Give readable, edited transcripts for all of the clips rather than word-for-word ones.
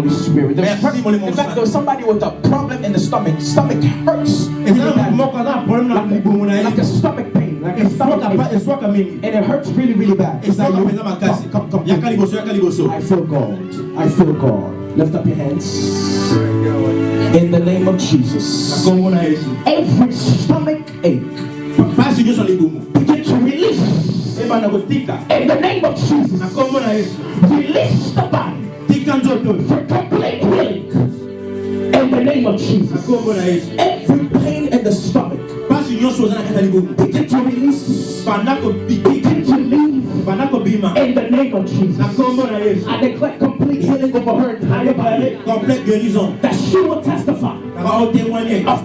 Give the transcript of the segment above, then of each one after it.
Holy Spirit. In fact, there's somebody with a problem in the stomach. Stomach hurts. Like a stomach pain. Like a stomach pain. And it hurts really, really bad. Come. I feel God. I feel God. Lift up your hands. In the name of Jesus. Every stomach ache begin to release. In the name of Jesus. Release the body for complete healing. In the name of Jesus. Every pain in the stomach begin to release. Begin to leave. In the name of Jesus. I declare complete healing over her entire body. That she will testify of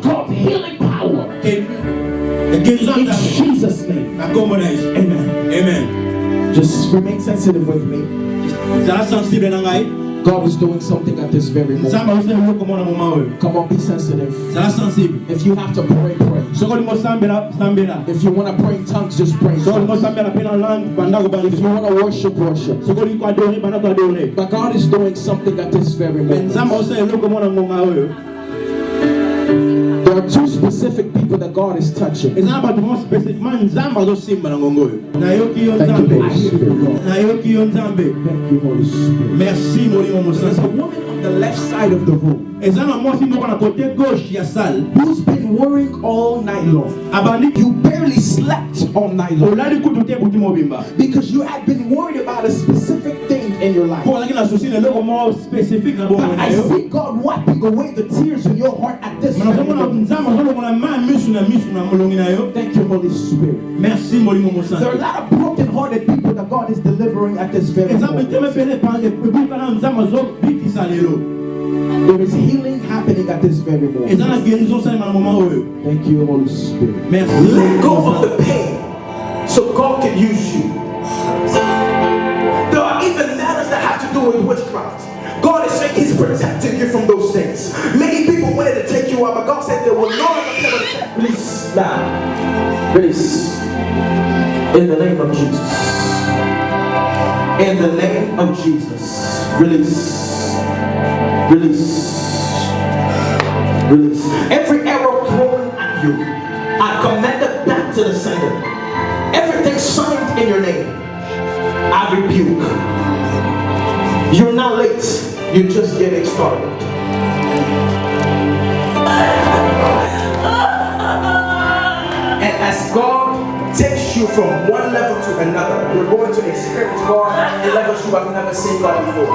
God's healing power. In Jesus' name. Amen. Amen. Just remain sensitive with me. God is doing something at this very moment. Come on, be sensitive. If you have to pray, pray. If you want to pray in tongues, just pray. If you want to worship, worship. But God is doing something at this very moment. There are two specific people that God is touching. Thank you, Holy Spirit. Thank you, Holy Spirit. There's a woman on the left side of the room who's been worrying all night long. You barely slept all night long because you had been worried about a specific thing in your life. But I see God wiping away the tears in your heart at this moment. Thank you, Holy Spirit. There are a lot of broken-hearted people that God is delivering at this very moment. There is healing happening at this very moment. Thank you, Holy Spirit. Let go of the pain so God can use you. There are even matters that have to do with witchcraft. God is saying He's protecting you from those things. Many people wanted to take you out, but God said they will no longer be able to take. Release now. Release. In the name of Jesus. In the name of Jesus. Release. Release. Release. Every arrow thrown at you, I command it back to the sender. Everything signed in your name, I rebuke. You're not late. You're just getting started. And as God takes you from one level to another, you're going to experience God in levels you have never seen God before.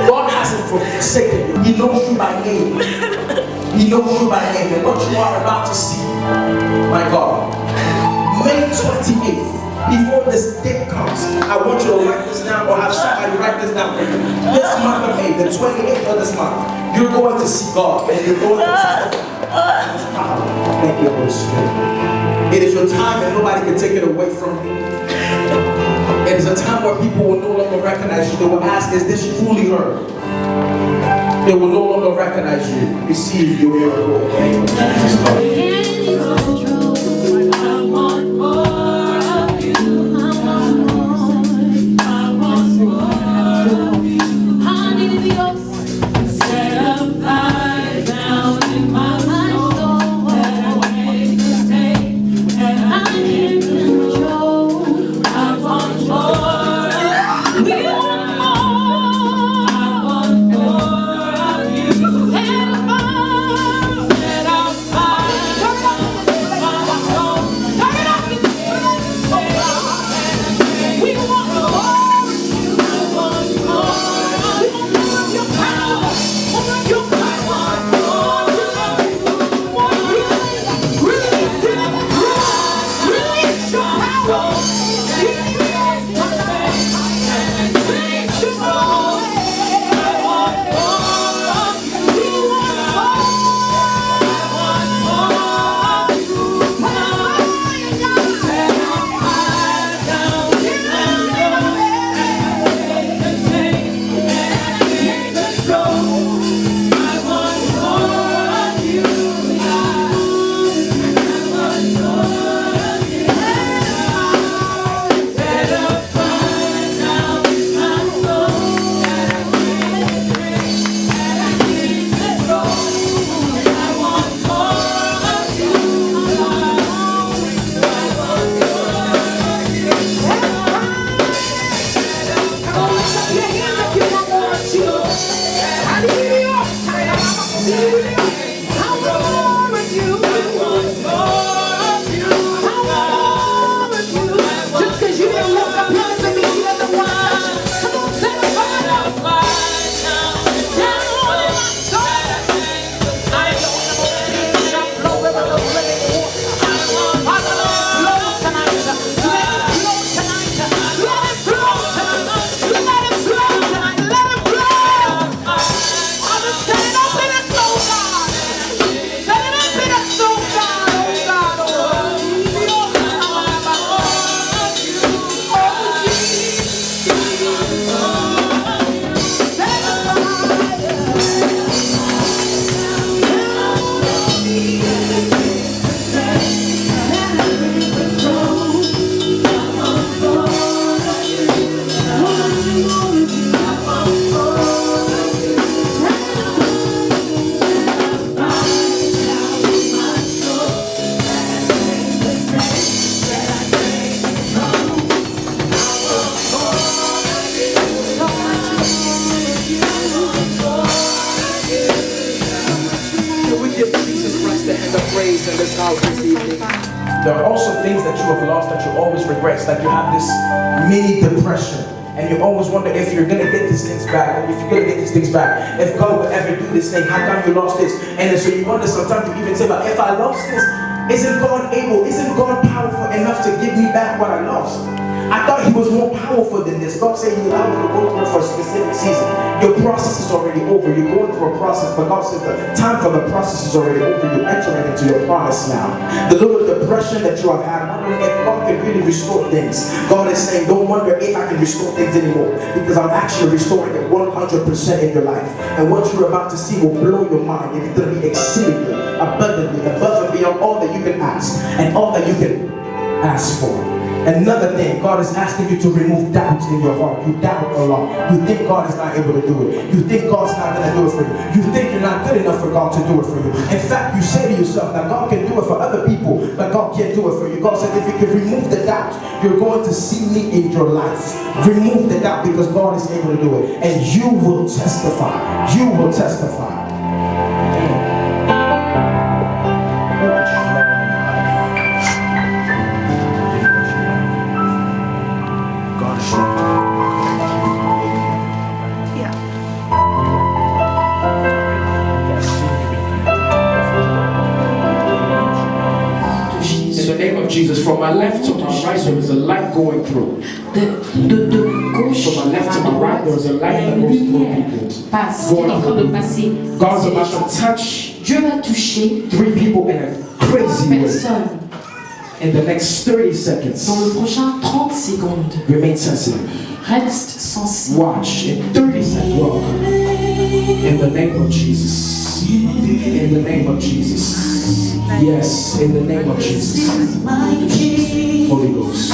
God hasn't forsaken you. He knows you by name. He knows you by name. And what you are about to see, my God, May 28th, before this date comes, I want you to write this down or have somebody write this down for you. This month of May, the 28th of this month, you're going to see God and you're going to see His power. Thank you, Holy Spirit. It is your time and nobody can take it away from you. It is a time where people will no longer recognize you. They will ask, is this truly her? They will no longer recognize you. Receive your miracle. In this house this evening. There are also things that you have lost that you always regret. It's like you have this mini depression and you always wonder if you're gonna get these things back, and if you're gonna get these things back, if God will ever do this thing, how come you lost this? And then so you wonder sometimes, you even say, but if I lost this, isn't God able, isn't God powerful enough to give me back what I lost? I thought he was more powerful than this. God said he allowed you to go through for a specific season. Your process is already over. You're going through a process, but God said the time for the process is already over. You're entering into your promise now. The little depression that you have had, wondering if God can really restore things. God is saying, don't wonder if I can restore things anymore, because I'm actually restoring it 100% in your life. And what you're about to see will blow your mind. It's going to be exceedingly, abundantly, above and beyond all that you can ask and all that you can ask for. Another thing, God is asking you to remove doubts in your heart. You doubt a lot. You think God is not able to do it. You think God's not going to do it for you. You think you're not good enough for God to do it for you. In fact, you say to yourself that God can do it for other people, but God can't do it for you. God said, if you can remove the doubt, you're going to see me in your life. Remove the doubt, because God is able to do it. And you will testify. You will testify. Jesus, from my left to my right, there is a light going through. From my left to my right, there is a light that goes through people. God's about to touch 3 people in a crazy way. In the next 30 seconds, dans le prochain 30 secondes, remain sensitive. Reste sensible. Watch in 30 seconds. In the name of Jesus. In the name of Jesus. Yes, in the name of Jesus. Holy Ghost.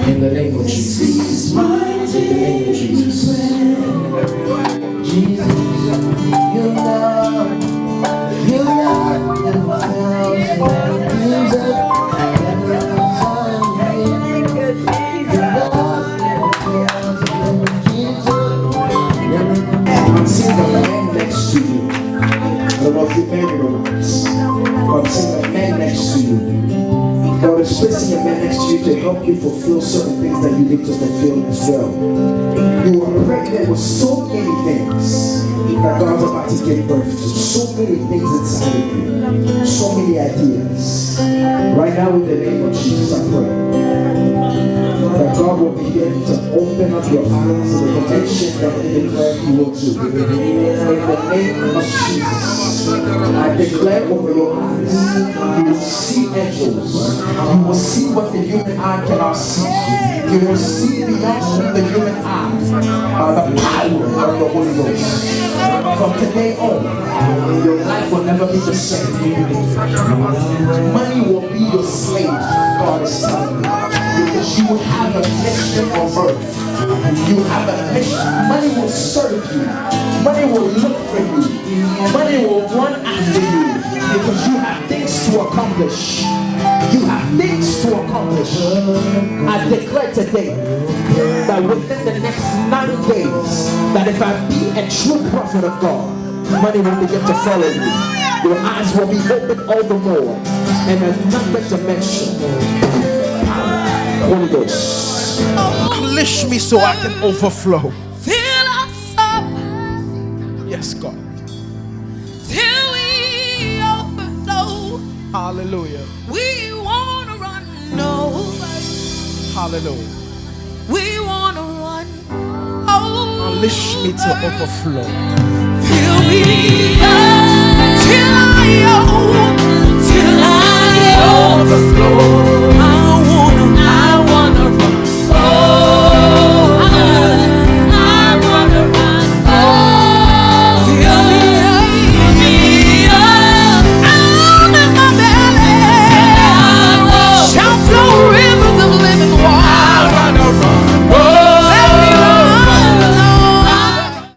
In the name of Jesus. In the name of Jesus. Jesus, your love I'm seeing the man next to you. I don't know if you're married or not. I'm seeing the man next to you. God is placing a man next to you to help you fulfill certain things that you need to fulfill as well. You are pregnant with so many things that God's about to give birth to. So many things inside of you. So many ideas. Right now, in the name of Jesus, I pray that God will begin to open up your eyes to the dimension that He declared He will do. In the name of Jesus, I declare over your eyes, you will see angels. You will see what the human eye cannot see. You will see beyond the human eye by the power of the Holy Ghost. From today on, your life will never be the same. Money will be your slave, God is telling you. Because you will have a mission on earth. You have a mission. Money will serve you. Money will look for you. Money will run after you. Because you have things to accomplish. You have things to accomplish. I declare today that within the next 9 days, that if I be a true prophet of God, money will begin to follow you. Your eyes will be open all the more. And another dimension. Holy Ghost. Unleash me so I can overflow. Fill us up. Yes, God. Till we overflow. Hallelujah. We want to run over. Hallelujah. We want to run over. Unleash me to overflow. Fill me up.